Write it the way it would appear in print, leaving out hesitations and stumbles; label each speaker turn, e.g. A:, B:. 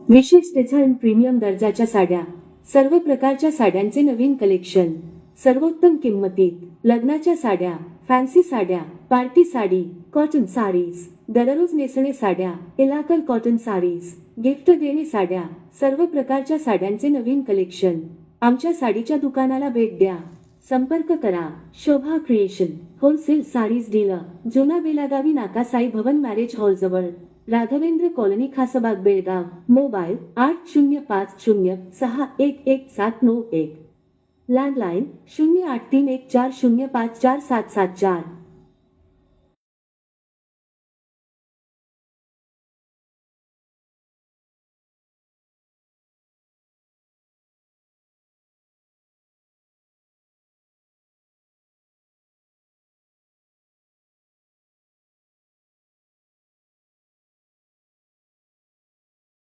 A: विशेष design premium दर्जाच्या साड्या, सर्व प्रकारच्या साड्यांचे नवीन कलेक्शन, सर्वोत्तम किंमतीत, लग्नाच्या साड्या, फॅन्सी साड्या, पार्टी साडी, कॉटन साडीज, दररोज नेसणे साड्या, इलाकल कॉटन साडीज, गिफ्ट देणे साड्या, सर्व प्रकारच्या साड्यांचे नवीन कलेक्शन. आमच्या साडीच्या दुकानाला भेट द्या. संपर्क करा. Shobha creation, wholesale saris dealer, जुना बेलागावी नाका, साई भवन मॅरेज हॉल जवळ, Raghavendra colony, Khasbag, Belgaum. Mobile 8050611791. Landline 083140547474.